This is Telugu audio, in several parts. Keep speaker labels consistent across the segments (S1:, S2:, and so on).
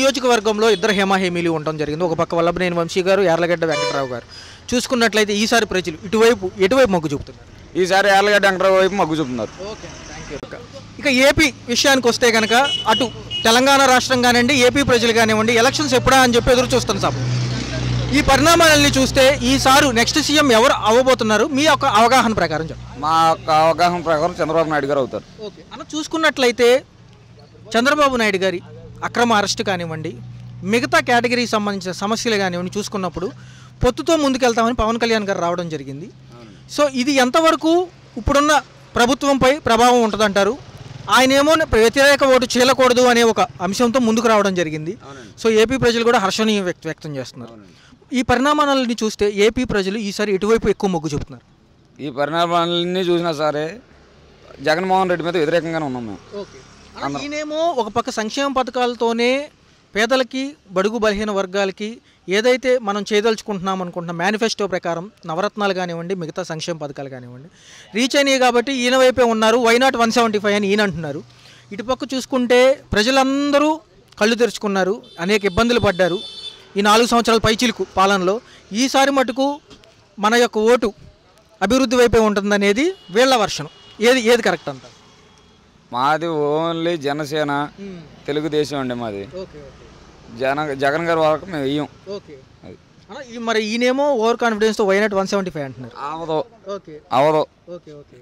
S1: నియోజకవర్గంలో ఇద్దరు హేమాహేమీలు ఉండడం జరిగింది. ఒక పక్క వల్లభనేని వంశీ గారు, యార్లగడ్డ వెంకటరావు గారు. చూసుకున్నట్లయితే ఈసారి ప్రజలు ఎటువైపు మొగ్గు చూపుతున్నారు?
S2: ఈసారి యార్లగడ్డ వెంకటరావు వైపు మొగ్గు చూపుతున్నారు.
S1: Okay, thank you. ఇక ఏపీ విషయానికి వస్తే కనుక అటు తెలంగాణ రాష్ట్రం కానివ్వండి, ఏపీ ప్రజలు కానివ్వండి, ఎలక్షన్స్ ఎప్పుడా అని చెప్పి ఎదురు చూస్తాను సార్. ఈ పరిణామాలని చూస్తే ఈసారి నెక్స్ట్ సీఎం ఎవరు అవ్వబోతున్నారు మీ యొక్క అవగాహన ప్రకారం చెప్పండి.
S2: మా యొక్క అవగాహన ప్రకారం చంద్రబాబు నాయుడు గారు అవుతారు.
S1: ఓకే అన్న, చూసుకున్నట్లయితే చంద్రబాబు నాయుడు గారి అక్రమ అరెస్ట్ కానివ్వండి, మిగతా కేటగిరీకి సంబంధించిన సమస్యలు కానివ్వండి చూసుకున్నప్పుడు పొత్తుతో ముందుకెళ్తామని పవన్ కళ్యాణ్ గారు రావడం జరిగింది. సో ఇది ఎంతవరకు ఇప్పుడున్న ప్రభుత్వంపై ప్రభావం ఉంటుందంటారు? ఆయనేమో వ్యతిరేక ఓటు చేయకూడదు అనే ఒక అంశంతో ముందుకు రావడం జరిగింది. సో ఏపీ ప్రజలు కూడా హర్షణీయం వ్యక్తం చేస్తున్నారు. ఈ పరిణామాలని చూస్తే ఏపీ ప్రజలు ఈసారి ఎటువైపు ఎక్కువ మొగ్గు చూపుతున్నారు?
S2: ఈ పరిణామాలన్నీ చూసినా సరే జగన్మోహన్ రెడ్డి మీద వ్యతిరేకంగానే ఉన్నాం మేము.
S1: ఈయనేమో ఒక పక్క సంక్షేమ పథకాలతోనే పేదలకి, బడుగు బలహీన వర్గాలకి ఏదైతే మనం చేయదలుచుకుంటున్నాం అనుకుంటున్న మేనిఫెస్టో ప్రకారం నవరత్నాలు కానివ్వండి, మిగతా సంక్షేమ పథకాలు కానివ్వండి రీచ్ అయినాయి కాబట్టి ఈయన వైపే ఉన్నారు. వైనాట్ 175 అని ఈయన అంటున్నారు. ఇటుపక్క చూసుకుంటే ప్రజలందరూ కళ్ళు తెరుచుకున్నారు, అనేక ఇబ్బందులు పడ్డారు ఈ 4 సంవత్సరాల పైచిలుకు పాలనలో. ఈసారి మటుకు మన యొక్క ఓటు అభివృద్ధి వైపే ఉంటుందనేది వీళ్ళ వర్షం. ఏది కరెక్ట్ అంటారు?
S2: మాది ఓన్లీ జనసేన, తెలుగుదేశం అండి మాది. జగన్ గారి వరకు మేము వెయ్యం.
S1: మరి ఈయనేమో ఓవర్ కాన్ఫిడెన్స్తో వైనాట్ 175 అంటున్నారు.
S2: అవదు.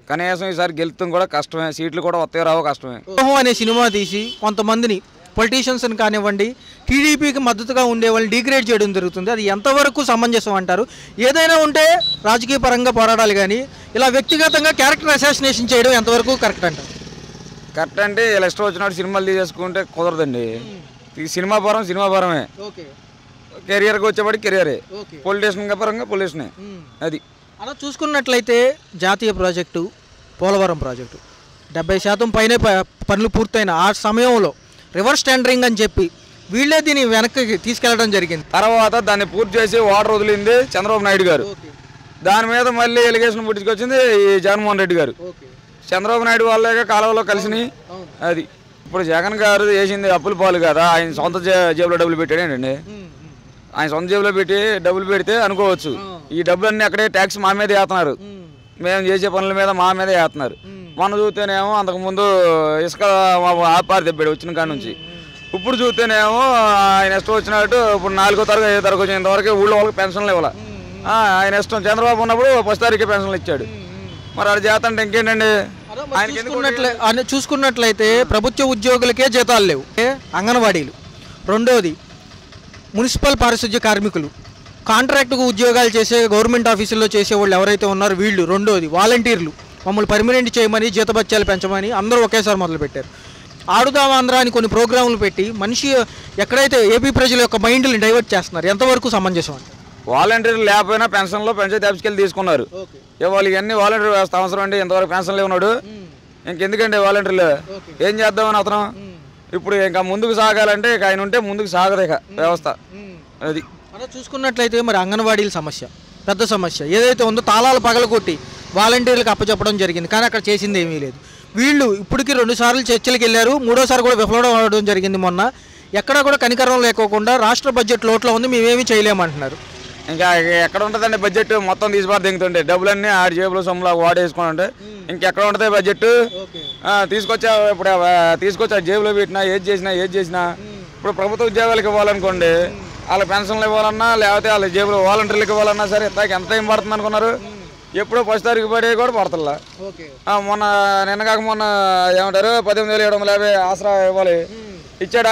S2: కనీసం ఈసారి గెలుతాం కూడా కష్టమే, సీట్లు కూడా వస్తాయి రావో కష్టమే.
S1: అనే సినిమా తీసి కొంతమందిని పొలిటీషియన్స్ కానివ్వండి, టీడీపీకి మద్దతుగా ఉండే వాళ్ళని డిగ్రేడ్ చేయడం జరుగుతుంది. అది ఎంతవరకు సమంజసం అంటారు? ఏదైనా ఉంటే రాజకీయ పరంగా పోరాడాలి, కానీ ఇలా వ్యక్తిగతంగా క్యారెక్టర్ అసాసినేషన్ చేయడం ఎంతవరకు కరెక్ట్ అంటారు?
S2: కరెక్ట్ అంటే ఇలా ఇష్టం వచ్చినట్టు సినిమాలు తీసేసుకుంటే కుదరదండి. ఈ సినిమా పరమే, కెరియర్కి వచ్చేవాడికి కెరియరే, పొలిటీషియన్ పరంగా పొలిటీషనే. అది
S1: అలా చూసుకున్నట్లయితే జాతీయ ప్రాజెక్టు పోలవరం ప్రాజెక్టు 70% పైనే పనులు పూర్తయిన ఆ సమయంలో రివర్స్ టెండరింగ్ అని చెప్పి వీళ్ళే దీన్ని వెనక్కి తీసుకెళ్లడం జరిగింది.
S2: తర్వాత దాన్ని పూర్తి చేసి వాటర్ వదిలింది చంద్రబాబు నాయుడు గారు. దాని మీద మళ్ళీ ఎలిగేషన్ పుట్టించుకొచ్చింది ఈ జగన్మోహన్ రెడ్డి గారు. చంద్రబాబు నాయుడు వాళ్ళే కాలువలో కలిసినాయి. అది ఇప్పుడు జగన్ గారు చేసింది అప్పుల పాలు కదా, ఆయన సొంత జేబులో డబ్బులు పెట్టాడేంటండి. ఆయన సొంత జేబులో పెట్టి డబ్బులు పెడితే అనుకోవచ్చు, ఈ డబ్బులన్నీ అక్కడే ట్యాక్స్ మా మీద వేస్తున్నారు, మేము చేసే పనుల మీద మా మీద వేస్తున్నారు. మొన్న చూస్తేనేమో అంతకుముందు ఇసుక ఆపారి తెప్పాడు వచ్చిన కాడ నుంచి. ఇప్పుడు చూస్తేనేమో ఆయన ఇష్టం వచ్చినట్టు ఇప్పుడు 4వ తరగతి 5వ తరగతి వచ్చినంతవరకు ఊళ్ళో వాళ్ళకి పెన్షన్లు ఇవ్వాలి. ఆయన ఇష్టం చంద్రబాబు ఉన్నప్పుడు 1వ తారీఖు పెన్షన్లు ఇచ్చాడు. మరి అది చేతంటే ఇంకేంటండి?
S1: చూసుకున్నట్లయితే ప్రభుత్వ ఉద్యోగులకే జీతాలు లేవు, అంగన్వాడీలు. రెండోది మున్సిపల్ పారిశుధ్య కార్మికులు, కాంట్రాక్టుకు ఉద్యోగాలు చేసే గవర్నమెంట్ ఆఫీసుల్లో చేసేవాళ్ళు ఎవరైతే ఉన్నారో వీళ్ళు. రెండోది వాలంటీర్లు, మమ్మల్ని పర్మనెంట్ చేయమని, జీతభత్యాలు పెంచమని అందరూ ఒకేసారి మొదలుపెట్టారు. ఆడుదాం ఆంధ్ర అని కొన్ని ప్రోగ్రాములు పెట్టి మనిషి ఎక్కడైతే ఏపీ ప్రజల యొక్క మైండ్ని డైవర్ట్ చేస్తున్నారు. ఎంతవరకు సమంజసం అంటే?
S2: వాలంటీర్లు లేకపోయినా పెన్షన్లో పంచాయతీ ఆఫీస్కి వెళ్ళి తీసుకున్నారు. ఇవాళ ఇవన్నీ వాలంటీర్ వ్యవస్థ అవసరం అండి. ఇంతవరకు పెన్షన్లు ఇవ్వనాడు, ఇంకెందుకండి వాలంటీర్లు? ఏం చేద్దామని అతను ఇప్పుడు ఇంకా ముందుకు సాగాలంటే ఇక ఆయన ఉంటే ముందుకు సాగదు ఇక వ్యవస్థ. అది
S1: అలా చూసుకున్నట్లయితే మరి అంగన్వాడీల సమస్య పెద్ద సమస్య ఏదైతే ఉందో తాళాలు పగలగొట్టి వాలంటీర్లకు అప్పచెప్పడం జరిగింది, కానీ అక్కడ చేసింది ఏమీ లేదు. వీళ్ళు ఇప్పటికీ 2 సార్లు చర్చలకు వెళ్ళారు, 3వసారి కూడా విఫలం అవడం జరిగింది. మొన్న ఎక్కడా కూడా కనికరం లేకోకుండా రాష్ట్ర బడ్జెట్ లోట్లో ఉంది, మేమేమీ చేయలేమంటున్నారు.
S2: ఇంకా ఎక్కడ ఉంటుందండి బడ్జెట్? మొత్తం తీసిపారు దిగుతుంటే డబ్బులన్నీ ఆడి జేబులో సొమ్ములా వాడేసుకుంటే ఇంకెక్కడ ఉంటుంది బడ్జెట్? తీసుకొచ్చా జేబులో పెట్టినా ఏది చేసినా ఇప్పుడు ప్రభుత్వ ఉద్యోగాలకు ఇవ్వాలనుకోండి, వాళ్ళ పెన్షన్లు ఇవ్వాలన్నా లేకపోతే వాళ్ళ జేబులో వాలంటీర్లకు ఇవ్వాలన్నా సరే ఎంత టైం పడుతుంది అనుకున్నారు? ఎప్పుడో 1వ తారీఖు పడే కూడా పడతల్లా. మొన్న మొన్న ఏమంటారు 18,750 ఆసరా ఇవ్వాలి, ఇచ్చాడా?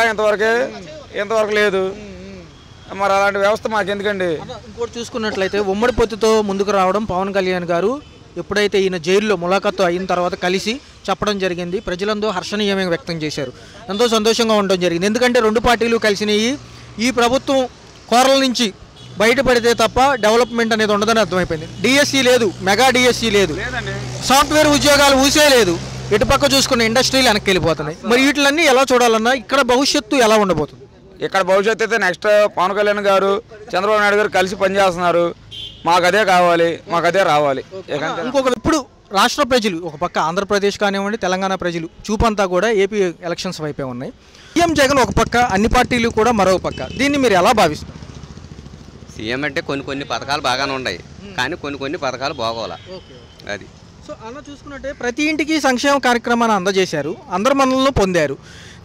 S2: ఇంతవరకు లేదు. మరి అలాంటి వ్యవస్థ మాకు ఎందుకండి?
S1: ఇంకోటి చూసుకున్నట్లయితే ఉమ్మడి పొత్తుతో ముందుకు రావడం పవన్ కళ్యాణ్ గారు ఎప్పుడైతే ఈయన జైల్లో ములాఖాతు అయిన తర్వాత కలిసి చెప్పడం జరిగింది. ప్రజలందరూ హర్షణీయం వ్యక్తం చేశారు, ఎంతో సంతోషంగా ఉండడం జరిగింది. ఎందుకంటే 2 పార్టీలు కలిసినాయి. ఈ ప్రభుత్వం కోరల నుంచి బయటపడితే తప్ప డెవలప్మెంట్ అనేది ఉండదని అర్థమైపోయింది. డిఎస్సి లేదు, మెగా డిఎస్సి లేదు, సాఫ్ట్వేర్ ఉద్యోగాలు ఊసే లేదు. ఇటుపక్క చూసుకున్న ఇండస్ట్రీలు వెనక్కి వెళ్ళిపోతున్నాయి. మరి వీటిలన్నీ ఎలా చూడాలన్నా ఇక్కడ భవిష్యత్తు ఎలా ఉండబోతుంది?
S2: ఇక్కడ భవిష్యత్తు అయితే నెక్స్ట్ పవన్ కళ్యాణ్ గారు చంద్రబాబు నాయుడు గారు కలిసి పనిచేస్తున్నారు. మాకు అదే కావాలి, మాకు అదే రావాలి.
S1: ఇంకొక ఇప్పుడు రాష్ట్ర ప్రజలు ఒక పక్క ఆంధ్రప్రదేశ్ కానివ్వండి, తెలంగాణ ప్రజలు చూపంతా కూడా ఏపీ ఎలక్షన్స్ వైపే ఉన్నాయి. సీఎం జగన్ ఒక పక్క, అన్ని పార్టీలు కూడా మరో పక్క, దీన్ని మీరు ఎలా భావిస్తారు?
S3: సీఎం అంటే కొన్ని పథకాలు బాగానే ఉన్నాయి, కానీ కొన్ని పథకాలు బాగోలా. అది
S1: సో అన్న చూసుకున్నట్టే ప్రతి ఇంటికి సంక్షేమ కార్యక్రమాన్ని అందజేశారు, అందరు మనల్ని పొందారు.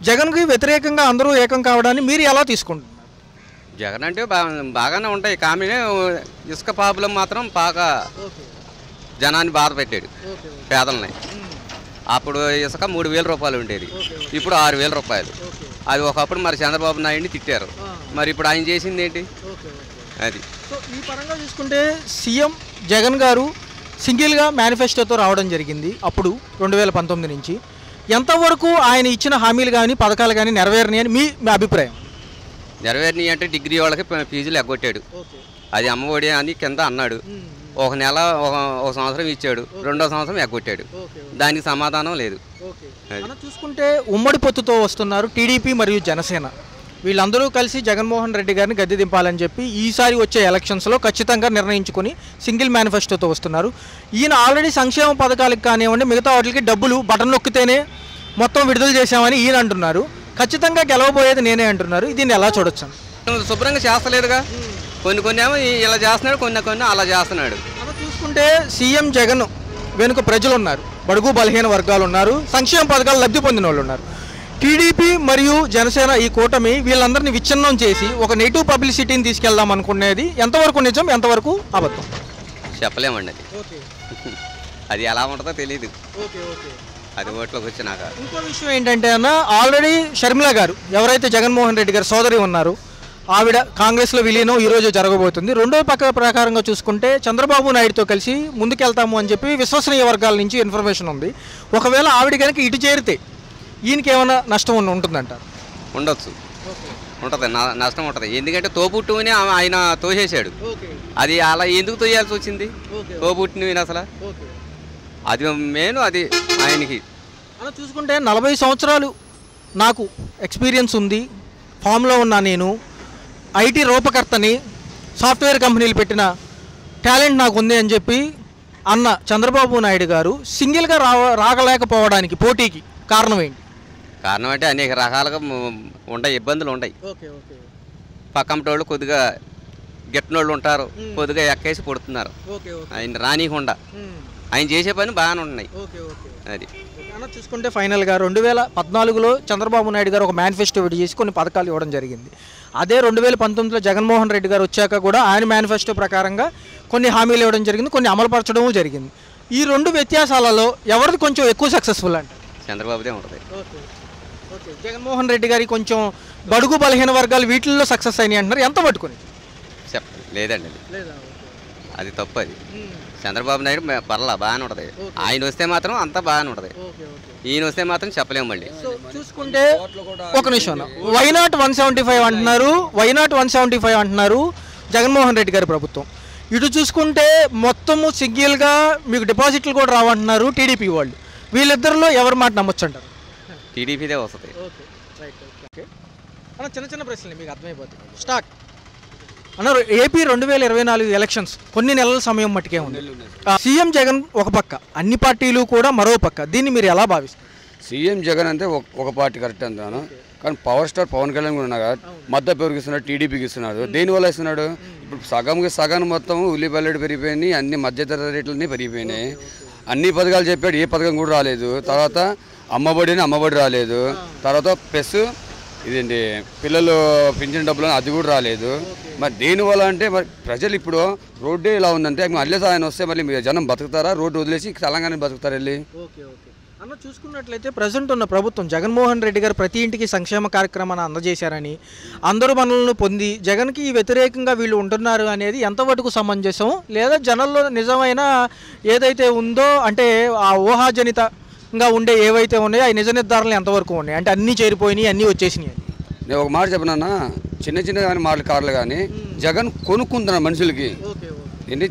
S1: జగన్కి వ్యతిరేకంగా అందరూ ఏకం కావడాన్ని మీరు ఎలా తీసుకుంటున్నారు?
S3: జగన్ అంటే బాగానే ఉంటాయి, కానీ ఇసుక ప్రాబ్లం మాత్రం బాగా జనాన్ని బాధ పెట్టాడు, పేదలని. అప్పుడు ఇసుక 3,000 రూపాయలు ఉండేది, ఇప్పుడు 6,000 రూపాయలు. అది ఒకప్పుడు మరి చంద్రబాబు నాయుడిని తిట్టారు, మరి ఇప్పుడు ఆయన చేసింది ఏంటి? అది.
S1: సో ఈ పరంగా చూసుకుంటే సీఎం జగన్ గారు సింగిల్గా మేనిఫెస్టోతో రావడం జరిగింది అప్పుడు 2019 నుంచి. ఎంతవరకు ఆయన ఇచ్చిన హామీలు కానీ పథకాలు కానీ నెరవేరినాయని మీ అభిప్రాయం?
S3: నెరవేరినాయి అంటే డిగ్రీ వాళ్ళకి ఫీజులు ఎగ్గొట్టాడు, అది అమ్మఒడి అని కింద అన్నాడు. ఒక నెల ఒక సంవత్సరం ఇచ్చాడు, రెండో సంవత్సరం ఎగ్గొట్టాడు, దానికి సమాధానం లేదు.
S1: చూసుకుంటే ఉమ్మడి పొత్తుతో వస్తున్నారు టీడీపీ మరియు జనసేన, వీళ్ళందరూ కలిసి జగన్మోహన్ రెడ్డి గారిని గద్దె దింపాలని చెప్పి ఈసారి వచ్చే ఎలక్షన్స్లో ఖచ్చితంగా నిర్ణయించుకొని సింగిల్ మేనిఫెస్టోతో వస్తున్నారు. ఈయన ఆల్రెడీ సంక్షేమ పథకాలకు కానివ్వండి మిగతా వాటికి డబ్బులు బటన్ నొక్కితేనే మొత్తం విడుదల చేశామని ఈయన అంటున్నారు. ఖచ్చితంగా గెలవబోయేది నేనే అంటున్నారు. దీన్ని ఎలా చూడొచ్చు?
S3: శుభ్రంగా చేస్తలేదుగా, కొన్ని ఏమో ఇలా చేస్తున్నాడు, కొన్ని అలా చేస్తున్నాడు.
S1: అలా చూసుకుంటే సీఎం జగన్ వెనుక ప్రజలు ఉన్నారు, బడుగు బలహీన వర్గాలు ఉన్నారు, సంక్షేమ పథకాలు లబ్ధి పొందిన వాళ్ళు ఉన్నారు. టీడీపీ మరియు జనసేన ఈ కూటమి వీళ్ళందరినీ విచ్ఛిన్నం చేసి ఒక నెగిటివ్ పబ్లిసిటీని తీసుకెళ్దాం అనుకునేది ఎంతవరకు నిజం, ఎంతవరకు అబద్ధం
S3: చెప్పలేమండి. అది ఎలా ఉంటుందో తెలియదు, అది ఓట్లోకి వచ్చినాక.
S1: ఇంకో విషయం ఏంటంటే అన్న, ఆల్రెడీ షర్మిల గారు ఎవరైతే జగన్మోహన్ రెడ్డి గారు సోదరి ఉన్నారు, ఆవిడ కాంగ్రెస్లో విలీనం ఈరోజు జరగబోతుంది. రెండో పక్క ప్రకారంగా చూసుకుంటే చంద్రబాబు నాయుడుతో కలిసి ముందుకెళ్తాము అని చెప్పి విశ్వసనీయ వర్గాల నుంచి ఇన్ఫర్మేషన్ ఉంది. ఒకవేళ ఆవిడ కనుక ఇటు చేరితే ఈయనకి ఏమైనా నష్టం ఉంటుందంట?
S3: ఉండొచ్చు, ఉంటుంది, నష్టం ఉంటుంది. ఎందుకంటే తోబుట్టుని ఆయన తోసేశాడు, అది అలా ఎందుకు తోయాల్సి వచ్చింది? తోబుట్టుని అసలు అది మెయిన్, అది ఆయనకి.
S1: అలా చూసుకుంటే 40 సంవత్సరాలు నాకు ఎక్స్పీరియన్స్ ఉంది, ఫామ్లో ఉన్నా, నేను ఐటీ రూపకర్తని, సాఫ్ట్వేర్ కంపెనీలు పెట్టిన టాలెంట్ నాకు ఉంది అని చెప్పి అన్న చంద్రబాబు నాయుడు గారు సింగిల్గా రాగలేకపోవడానికి పోటీకి కారణం ఏంటి?
S3: కారణం అంటే అనేక రకాలుగా ఉంటాయి, ఇబ్బందులు ఉంటాయి. పక్కంటోళ్ళు కొద్దిగా గిట్టనోళ్ళు ఉంటారు, కొద్దిగా ఎక్కేసి పడుతున్నారు ఆయన రానికుండా. ఆయన చేసే పని బాగానే ఉన్నాయి. అది
S1: అన్న చూసుకుంటే ఫైనల్గా 2014లో చంద్రబాబు నాయుడు గారు ఒక మేనిఫెస్టో విడి చేసి కొన్ని పథకాలు ఇవ్వడం జరిగింది. అదే 2019లో జగన్మోహన్ రెడ్డి గారు వచ్చాక కూడా ఆయన మేనిఫెస్టో ప్రకారంగా కొన్ని హామీలు ఇవ్వడం జరిగింది, కొన్ని అమలుపరచడం జరిగింది. ఈ రెండు వ్యత్యాసాలలో ఎవరిది కొంచెం ఎక్కువ సక్సెస్ఫుల్ అంటే?
S3: చంద్రబాబుదే ఉంటుంది.
S1: జగన్మోహన్ రెడ్డి గారి కొంచెం బడుగు బలహీన వర్గాలు వీటిల్లో సక్సెస్ అయినాయి అంటున్నారు. ఎంత పట్టుకుని
S3: లేదండి, అది తప్పు. అది చంద్రబాబు నాయుడు పర్లా బాగానే ఉంటుంది, ఆయన వస్తే మాత్రం అంతా బాగానే ఉంటుంది, ఈయన వస్తే మాత్రం చెప్పలేము. మళ్ళీ
S1: చూసుకుంటే ఒక నిమిషం, వైనాట్ 175 అంటున్నారు, వైనాట్ 175 అంటున్నారు జగన్మోహన్ రెడ్డి గారి ప్రభుత్వం. ఇటు చూసుకుంటే మొత్తము సింగిల్గా మీకు డిపాజిట్లు కూడా రావంటున్నారు టీడీపీ వాళ్ళు. వీళ్ళిద్దరిలో ఎవరి మాట నమ్మొచ్చు అంటారు?
S3: టీడీపీదే వస్తుంది.
S1: అన్న చిన్న చిన్న ప్రశ్నలు మీకు అర్థమైపోతుంది. స్టార్ట్ అన్నారు. ఏపీ 2024 ఎలక్షన్స్ కొన్ని నెలల సమయం మట్టుకే ఉంది. సీఎం జగన్ ఒక పక్క, అన్ని పార్టీలు కూడా మరో పక్క, దీన్ని మీరు ఎలా భావిస్తారు?
S2: సీఎం జగన్ అంటే ఒక పార్టీ కరెక్ట్ అంటాను, కానీ పవర్ స్టార్ పవన్ కళ్యాణ్ కూడా ఉన్నా మద్దతు ఎవరికి ఇస్తున్నాడు? టీడీపీకి ఇస్తున్నాడు. దేనివల్ల ఇస్తున్నాడు? ఇప్పుడు సగం మొత్తం ఉల్లిపాయలు రేట్లు పెరిగిపోయినాయి, అన్ని మధ్యతరగతి రేట్లన్నీ పెరిగిపోయినాయి. అన్ని పథకాలు చెప్పాడు, ఏ పథకం కూడా రాలేదు. తర్వాత అమ్మబడి రాలేదు. తర్వాత ప్లస్ ఇదేంటి పిల్లలు పింఛన్ డబ్బులు అది కూడా రాలేదు. మరి దేనివల్ల అంటే మరి ప్రజలు ఇప్పుడు రోడ్డే ఇలా ఉందంటే మళ్ళీ ఆయన వస్తే మళ్ళీ జనం బతుకుతారా? రోడ్డు వదిలేసి తెలంగాణ బతుకుతారు వెళ్ళి.
S1: అన్న చూసుకున్నట్లయితే ప్రజెంట్ ఉన్న ప్రభుత్వం జగన్మోహన్ రెడ్డి గారు ప్రతి ఇంటికి సంక్షేమ కార్యక్రమాన్ని అందజేశారని, అందరూ మనల్ని పొంది జగన్కి వ్యతిరేకంగా వీళ్ళు ఉంటున్నారు అనేది ఎంతవరకు సమంజసం, లేదా జనంలో నిజమైన ఏదైతే ఉందో అంటే ఆ ఊహాజనితంగా ఉండే ఏవైతే ఉన్నాయో అవి నిజ నిర్ధారణలు ఎంతవరకు ఉన్నాయి అంటే అన్నీ చేరిపోయినాయి, అన్నీ వచ్చేసినాయి?
S2: నేను ఒక మాట చెప్పినా, చిన్న కానీ మాటలు కార్లు కానీ జగన్ కొనుక్కుంటున్నాడు మనుషులకి. ఏంటి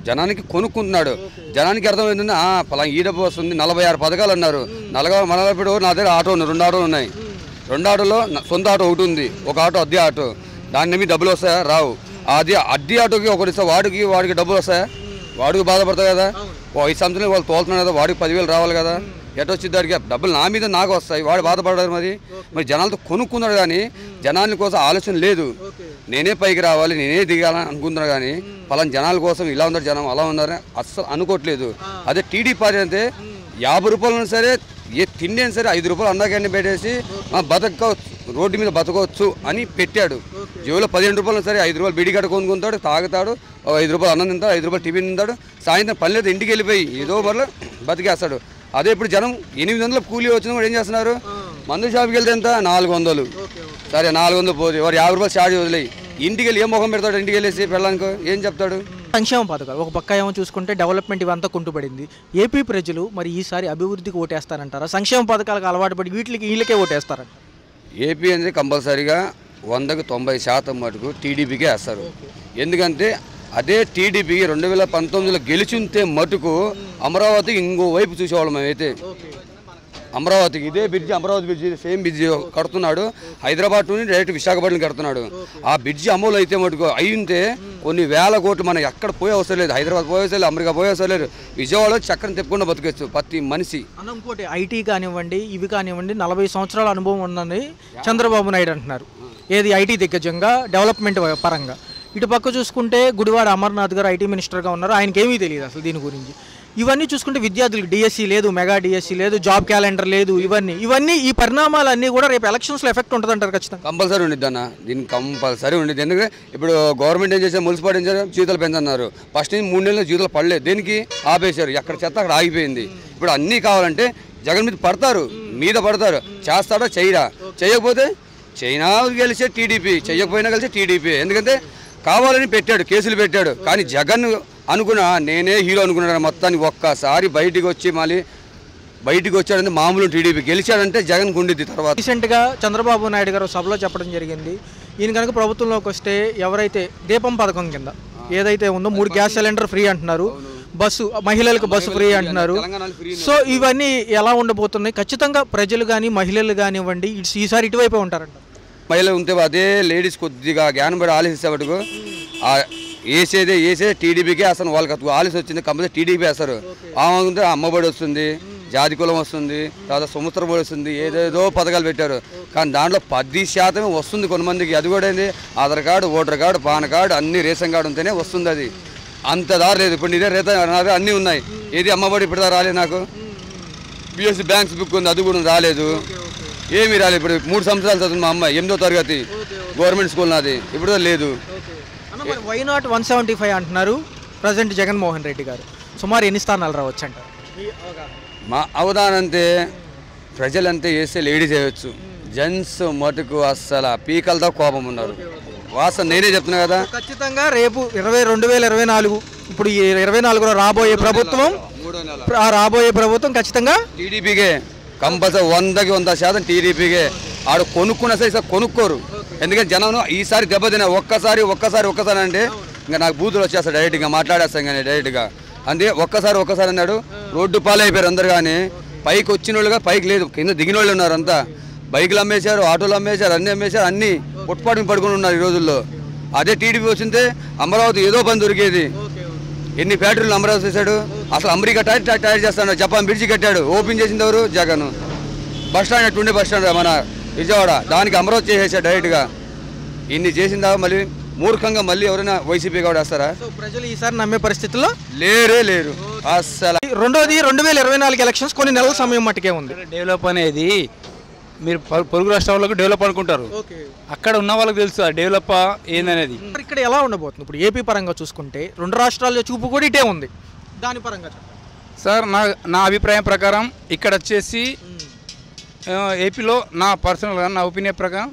S2: జనానికి కొనుక్కుంటున్నాడు. జనానికి అర్థమైంది పలానా ఈ డబ్బు వస్తుంది. 46 పథకాలు అన్నారు. 40 నా దగ్గర ఆటో ఉన్నాయి, 2 ఆటోలు ఉన్నాయి. 2 ఆటోలో సొంత ఆటో ఒకటి ఉంది, ఒక ఆటో అద్దె ఆటో. దాని మీద డబ్బులు వస్తాయా? రావు. అది అద్దె ఆటోకి ఒకటి ఇస్తే వాడికి డబ్బులు వస్తాయా? వాడికి బాధపడతాయి కదా. 5 సంవత్సరాలు వాళ్ళు తోలుతున్నారు కదా, వాడికి 10,000 రావాలి కదా.
S4: ఎటొచ్చింది దానికి డబ్బులు నా మీద నాకు వస్తాయి, వాడు బాధపడ్డారు. మరి జనాలతో కొనుక్కున్నాడు కానీ జనాల కోసం ఆలోచన లేదు. నేనే పైకి రావాలి, నేనే దిగాలని అనుకుంటున్నాడు కానీ పలానా జనాల కోసం ఇలా ఉన్నారు జనం అలా ఉన్నారని అస్సలు అనుకోవట్లేదు. అదే టీడీపీ పార్టీ అంటే 50 రూపాయలు సరే ఏ తిండి అయినా సరే 5 రూపాయలు అన్నగాన్ని పెట్టేసి బతకవచ్చు, రోడ్డు మీద బతకవచ్చు అని పెట్టాడు. జేబులో 15 రూపాయలు సరే 5 రూపాయలు బిడి గడ్డ కొనుక్కుంటాడు, తాగుతాడు, 5 రూపాయలు అన్నం తింటాడు, 5 రూపాయలు టిఫిన్ తింటాడు, సాయంత్రం పని లేదు ఇంటికి వెళ్ళిపోయి ఏదో మరలా బతికేస్తాడు. అదే ఇప్పుడు జనం 800 కూలీ వచ్చినా కూడా ఏం చేస్తున్నారు, మందు షాప్కి వెళ్తే ఎంత 400, సరే 400 పోతే వారు 50 రూపాయలు చార్జ్ వదిలేయి ఇంటికి వెళ్ళి ఏం ముఖం పెడతాడు, ఇంటికి వెళ్ళేసి పెళ్ళానికి ఏం చెప్తాడు.
S1: సంక్షేమ పథకాలు ఒక పక్క ఏమో చూసుకుంటే డెవలప్మెంట్ ఇవంతా కుంటుపడింది. ఏపీ ప్రజలు మరి ఈసారి అభివృద్ధికి ఓటేస్తారంటారా, సంక్షేమ పథకాలకు అలవాటు పడి వీళ్ళకే ఓటేస్తారంట?
S4: ఏపీ అనేది కంపల్సరీగా 100కి 90% మటుకు టీడీపీకే వేస్తారు. ఎందుకంటే అదే టీడీపీ 2019లో గెలిచింటే మటుకు అమరావతికి ఇంకో వైపు చూసేవాళ్ళం మేమైతే. అమరావతికి ఇదే bridge, Amaravati bridge same bridge కడుతున్నాడు, హైదరాబాద్ నుండి డైరెక్ట్ విశాఖపట్నం కడుతున్నాడు. ఆ బ్రిడ్జి అమలు అయితే మటుకు అయ్యింటే కొన్ని వేల కోట్లు మనం ఎక్కడ పోయే అవసరం లేదు, హైదరాబాద్ పోయే అవసరం లేదు, అమెరికా పోయే అవసరం లేదు, విజయవాడలో చక్రం తిప్పకుండా బతికేచ్చు ప్రతి మనిషి.
S1: ఇంకోటి ఐటీ కానివ్వండి ఇవి కానివ్వండి 40 సంవత్సరాల అనుభవం ఉందని చంద్రబాబు నాయుడు అంటున్నారు. ఏది ఐటీ దిగ్గజంగా డెవలప్మెంట్ పరంగా. ఇటు పక్క చూసుకుంటే గుడివాడ అమర్నాథ్ గారు ఐటీ మినిస్టర్గా ఉన్నారు, ఆయనకి ఏమీ తెలియదు అసలు దీని గురించి. ఇవన్నీ చూసుకుంటే విద్యార్థులకు డిఎస్సి లేదు, మెగా డిఎస్సి లేదు, జాబ్ క్యాలెండర్ లేదు. ఇవన్నీ ఈ పరిణామాలన్నీ కూడా రేపు ఎలక్షన్స్లో ఎఫెక్ట్ ఉంటుంది అంటారు ఖచ్చితంగా?
S4: కంపల్సరీ ఉండిద్ది అన్న, దీనికి కంపల్సరీ ఉండిద్ది. ఎందుకంటే ఇప్పుడు గవర్నమెంట్ ఏం చేశారు, మున్సిపాలిటీ ఏం చేశారు, జీతాలు పెంచన్నారు. ఫస్ట్ నుంచి 3 నెలలు జీతాలు పడలేదు, దేనికి ఆపేశారు, ఎక్కడ చెత్త అక్కడ ఆగిపోయింది. ఇప్పుడు అన్నీ కావాలంటే జగన్ మీద పడతారు, చేస్తాడా చేయరా, చేయకపోతే చైనా గెలిచే టీడీపీ, చేయకపోయినా కలిసే టీడీపీ. ఎందుకంటే కావాలని పెట్టాడు, కేసులు పెట్టాడు. కానీ జగన్ అనుకున్నా నేనే హీరో అనుకున్నాడు మొత్తానికి. ఒక్కసారి బయటికి వచ్చాడంటే మామూలు టీడీపీ గెలిచాడంటే జగన్ గుండిద్ది. తర్వాత
S1: రీసెంట్గా చంద్రబాబు నాయుడు గారు సభలో చెప్పడం జరిగింది, ఈయన కనుక ప్రభుత్వంలోకి వస్తే ఎవరైతే దీపం పథకం కింద ఏదైతే ఉందో 3 గ్యాస్ సిలిండర్ ఫ్రీ అంటున్నారు, బస్సు మహిళలకు బస్సు ఫ్రీ అంటున్నారు. సో ఇవన్నీ ఎలా ఉండబోతున్నాయి? ఖచ్చితంగా ప్రజలు కానీ మహిళలు కానివ్వండి ఈసారి ఇటువైపే ఉంటారంట.
S4: మహిళలు ఉంటే అదే లేడీస్ కొద్దిగా జ్ఞానం పడి ఆలోచిస్తే వేసేదే టీడీపీకే అసలు వాళ్ళకి ఆలోచన వచ్చింది, కంపల్సరీ టీడీపీ వేస్తారు. ఉంటే అమ్మబడి వస్తుంది, జాతి కులం వస్తుంది, తర్వాత సముద్రం బడి వస్తుంది, ఏదేదో పథకాలు పెట్టారు. కానీ దాంట్లో 10% వస్తుంది కొంతమందికి. అది కూడా ఏంది, Aadhaar card, voter card, pan card, అన్ని రేషన్ కార్డు ఉంటేనే వస్తుంది. అది అంత దారి లేదు. ఇప్పుడు ఇదే రేత అన్నీ ఉన్నాయి, ఏది అమ్మబడి ఇప్పుడు రాలేదు. నాకు బిఎస్సి బ్యాంక్స్ బుక్ ఉంది, అది కూడా రాలేదు, ఏమీ రాలేదు. ఇప్పుడు 3 సంవత్సరాలు చదువుతుంది మా అమ్మాయి, 8వ తరగతి గవర్నమెంట్ స్కూల్ నాది, ఇప్పుడు లేదు.
S1: వై నాట్ 175 అంటున్నారు ప్రజెంట్ జగన్మోహన్ రెడ్డి గారు. సుమారు ఎన్ని స్థానాలు రావచ్చు అంటారు?
S4: మా అవధానం అంతే, ప్రజలంతే వేస్తే లేడీస్ వేయవచ్చు, జెంట్స్ మటుకు అస్సలు పీకలతో కోపం ఉన్నారు. వాస్తవం నేనే చెప్తున్నా కదా.
S1: ఖచ్చితంగా రేపు 2024 ఇప్పుడు ఈ 24లో రాబోయే ప్రభుత్వం ఖచ్చితంగా
S4: టీడీపీకే, కంపల్సరీ 100కి 100% టీడీపీకే. ఆడు కొనుక్కున్నా సరే కొనుక్కోరు. ఎందుకంటే జనం ఈసారి దెబ్బతిన్నా ఒక్కసారి అంటే ఇంకా నాకు బూతులు వచ్చేస్తాడు, డైరెక్ట్గా మాట్లాడేస్తాను కానీ డైరెక్ట్గా. అంతే ఒక్కసారి అన్నాడు, రోడ్డు పాలైపోయారు అందరు. కానీ పైకి వచ్చిన వాళ్ళుగా పైకి లేదు, కింద దిగిన వాళ్ళు ఉన్నారు. అంతా బైకులు అమ్మేశారు, ఆటోలు అమ్మేశారు, అన్నీ పుట్టుపాటు పడుకుని ఉన్నారు ఈ రోజుల్లో. అదే టీడీపీ వచ్చింటే అమరావతి ఏదో పని దొరికేది. ఎన్ని ఫ్యాక్టరీలు అమరావతి చేశాడు, అసలు అమెరికా టైర్ చేస్తాడు, జపాన్ బ్రిడ్జి కట్టాడు, ఓపెన్ చేసింది ఎవరు, జగన్. బస్టాండ్ అట్టుండే బస్టాండ్ మన విజయవాడ, దానికి అమరావతి చేసేసాడు డైరెక్ట్గా. ఇన్ని చేసిందా మళ్ళీ మూర్ఖంగా మళ్ళీ ఎవరైనా వైసీపీ కూడా వేస్తారా?
S1: ప్రజలు ఈసారి నమ్మే పరిస్థితుల్లో
S4: లేరు అసలు.
S1: రెండోది 2024 ఎలక్షన్స్ కొన్ని నెలల సమయం మట్టుకే ఉంది.
S5: డెవలప్ అనేది మీరు పొరుగు రాష్ట్రాలకు డెవలప్ అనుకుంటారు, అక్కడ ఉన్న వాళ్ళకి తెలుసు ఆ డెవలప్ ఏందనేది.
S1: ఇక్కడ ఎలా ఉండబోతుంది? ఇప్పుడు ఏపీ పరంగా చూసుకుంటే 2 రాష్ట్రాల చూపు కూడా ఇటే ఉంది, దాని పరంగా
S5: సార్ నా అభిప్రాయం ప్రకారం ఇక్కడ వచ్చేసి ఏపీలో నా పర్సనల్గా నా ఒపీనియన్ ప్రకారం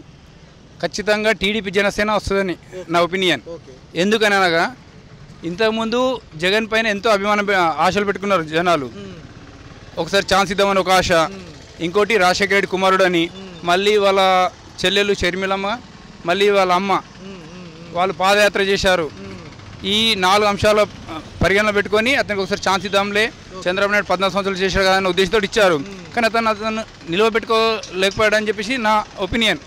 S5: ఖచ్చితంగా టీడీపీ జనసేన వస్తుందని నా ఒపీనియన్. ఎందుకని అనగా ఇంతకుముందు జగన్ పైన ఎంతో ఆశలు పెట్టుకున్నారు జనాలు. ఒకసారి ఛాన్స్ ఇద్దామని ఒక ఆశ, ఇంకోటి రాజశేఖర రెడ్డి కుమారుడు అని, మళ్ళీ వాళ్ళ చెల్లెలు షర్మిలమ్మ, మళ్ళీ వాళ్ళ అమ్మ వాళ్ళు పాదయాత్ర చేశారు. ఈ 4 అంశాల పరిగణన పెట్టుకొని అతనికి ఒకసారి ఛాన్స్ ఇద్దాంలే, చంద్రబాబు నాయుడు 14 సంవత్సరాలు చేశాడు కదా అనే ఉద్దేశంతో ఇచ్చారు. కానీ అతను నిలవబెట్టుకోలేకపోయాడని చెప్పేసి నా ఒపీనియన్.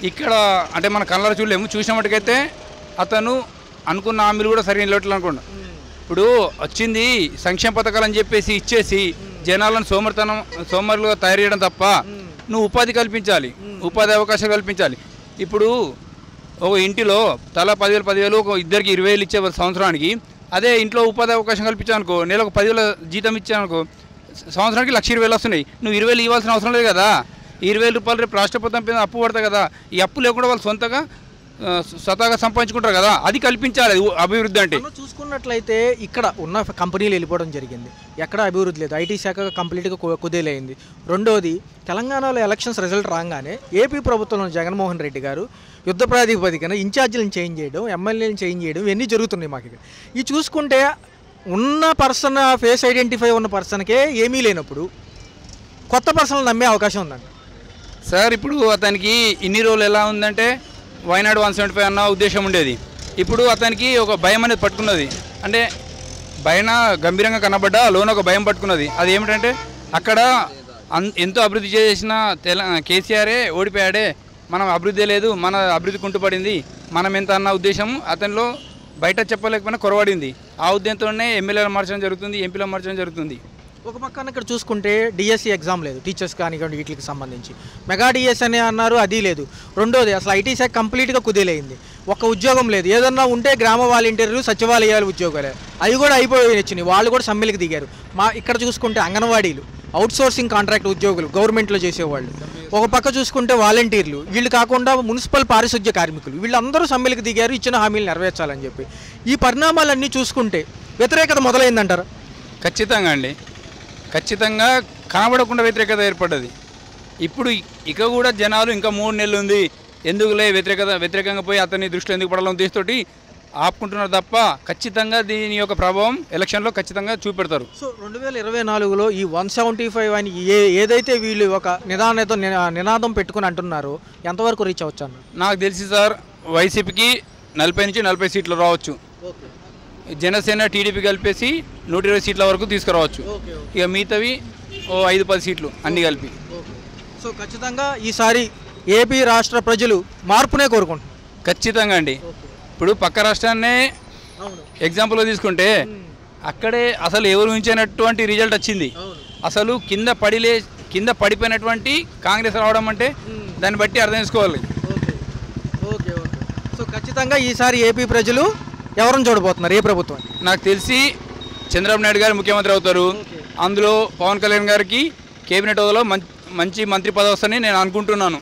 S5: ఇక్కడ అంటే మన కళ్ళలో చూడలేము, చూసిన మటుకైతే అతను అనుకున్న హామీలు కూడా సరిగ్గా నిలబెట్టాలనుకోండి. ఇప్పుడు వచ్చింది సంక్షేమ పథకాలు అని చెప్పేసి ఇచ్చేసి జనాలను సోమరులుగా తయారు చేయడం తప్ప నువ్వు ఉపాధి కల్పించాలి, ఉపాధి అవకాశాలు కల్పించాలి. ఇప్పుడు ఒక ఇంటిలో తలా 10,000 ఒక ఇద్దరికి 20,000 ఇచ్చే సంవత్సరానికి, అదే ఇంట్లో ఉపాధి అవకాశం కల్పించానుకో, నెలకు 10,000 జీతం ఇచ్చానుకో, సంవత్సరానికి 1,20,000 వస్తున్నాయి. నువ్వు 20,000 ఇవ్వాల్సిన అవసరం లేదు కదా. 20,000 రూపాయలు రేపు రాష్ట్ర ప్రభుత్వం మీద అప్పు పడతాయి కదా. ఈ అప్పు లేకుండా వాళ్ళు స్వతహాగా సంపాదించుకుంటారు కదా, అది కల్పించాలి అభివృద్ధి అంటే.
S1: చూసుకున్నట్లయితే ఇక్కడ ఉన్న కంపెనీలు వెళ్ళిపోవడం జరిగింది, ఎక్కడ అభివృద్ధి లేదు. ఐటీ శాఖ కంప్లీట్గా కుదేలైంది. రెండోది, తెలంగాణలో ఎలక్షన్స్ రిజల్ట్ రాగానే ఏపీ ప్రభుత్వంలో జగన్మోహన్ రెడ్డి గారు యుద్ధ ప్రాతిపదికన ఇన్ఛార్జీలను చేంజ్ చేయడం, ఎమ్మెల్యేలను చేంజ్ చేయడం, ఇవన్నీ జరుగుతున్నాయి మాకు ఇక్కడ. ఇవి చూసుకుంటే ఉన్న పర్సన్, ఫేస్ ఐడెంటిఫై ఉన్న పర్సన్కే ఏమీ లేనప్పుడు కొత్త పర్సన్లు నమ్మే అవకాశం ఉందండి
S5: సార్. ఇప్పుడు అతనికి ఇన్ని రోజులు ఎలా ఉందంటే వైనాడు 175 అన్న ఉద్దేశం ఉండేది. ఇప్పుడు అతనికి ఒక భయం అనేది పట్టుకున్నది. అంటే పైన గంభీరంగా కనబడ్డా లోన ఒక భయం పట్టుకున్నది. అది ఏమిటంటే అక్కడ ఎంతో అభివృద్ధి చేసిన కేసీఆరే ఓడిపోయాడే, మనం అభివృద్ధి లేదు, మన అభివృద్ధి కుంటుపడింది, మనం ఎంత అన్న ఉద్దేశం అతనిలో బయట చెప్పలేకపోయినా కొరవడింది. ఆ ఉద్దేశంతోనే ఎమ్మెల్యేలు మార్చడం జరుగుతుంది, ఎంపీలు మార్చడం జరుగుతుంది.
S1: ఒక పక్కన ఇక్కడ చూసుకుంటే డిఎస్సి ఎగ్జామ్ లేదు, టీచర్స్ కానివ్వండి వీటికి సంబంధించి. మెగా డిఎస్ అని అన్నారు, అది లేదు. రెండోది, అసలు ఐటీ శాఖ కంప్లీట్గా కుదేలైంది. ఒక్క ఉద్యోగం లేదు. ఏదన్నా ఉంటే గ్రామ వాలంటీర్లు, సచివాలయాలు ఉద్యోగాలే, అవి కూడా అయిపోయి వచ్చినాయి. వాళ్ళు కూడా సమ్మెలకు దిగారు. ఇక్కడ చూసుకుంటే అంగన్వాడీలు, అవుట్సోర్సింగ్ కాంట్రాక్ట్ ఉద్యోగులు, గవర్నమెంట్లో చేసేవాళ్ళు. ఒక పక్క చూసుకుంటే వాలంటీర్లు, వీళ్ళు కాకుండా మున్సిపల్ పారిశుద్ధ్య కార్మికులు, వీళ్ళందరూ సమ్మెలకు దిగారు ఇచ్చిన హామీలు నెరవేర్చాలని చెప్పి. ఈ పరిణామాలన్నీ చూసుకుంటే వ్యతిరేకత మొదలైందంటారా?
S5: ఖచ్చితంగా అండి, ఖచ్చితంగా కనబడకుండా వ్యతిరేకత ఏర్పడ్డది. ఇప్పుడు ఇక కూడా జనాలు ఇంకా 3 నెలలు ఉంది, ఎందుకులే వ్యతిరేకంగా పోయి అతన్ని దృష్టిలో ఎందుకు పడాలని ఉద్దేశంతో ఆపుకుంటున్నారు తప్ప ఖచ్చితంగా దీని యొక్క ప్రభావం ఎలక్షన్లో ఖచ్చితంగా చూపెడతారు.
S1: సో 2024లో ఈ 175 అని ఏదైతే వీళ్ళు ఒక నినాదం పెట్టుకుని అంటున్నారో ఎంతవరకు రీచ్ అవచ్చు అన్న?
S5: నాకు తెలిసి సార్ వైసీపీకి 40 నుంచి 40 సీట్లు రావచ్చు. జనసేన టీడీపీ కలిపేసి 120 సీట్ల వరకు తీసుకురావచ్చు. ఇక మిగతావి 5-10 సీట్లు అన్నీ కలిపి.
S1: సో ఖచ్చితంగా ఈసారి ఏపీ రాష్ట్ర ప్రజలు మార్పునే కోరుకుంటున్నారు.
S5: ఖచ్చితంగా అండి. ఇప్పుడు పక్క రాష్ట్రాన్నే ఎగ్జాంపుల్గా తీసుకుంటే అక్కడే అసలు ఎవరు ఊహించినటువంటి రిజల్ట్ వచ్చింది. అసలు కింద పడిపోయినటువంటి కాంగ్రెస్ రావడం అంటే దాన్ని బట్టి అర్థం చేసుకోవాలి.
S1: సో ఖచ్చితంగా ఈసారి ఏపీ ప్రజలు ఎవరిని చూడబోతున్నారు, ఏ ప్రభుత్వం?
S5: నాకు తెలిసి చంద్రబాబు నాయుడు గారు ముఖ్యమంత్రి అవుతారు. అందులో పవన్ కళ్యాణ్ గారికి కేబినెట్ హోదాలో మంచి మంత్రి పదవి వస్తుందని నేను అనుకుంటున్నాను.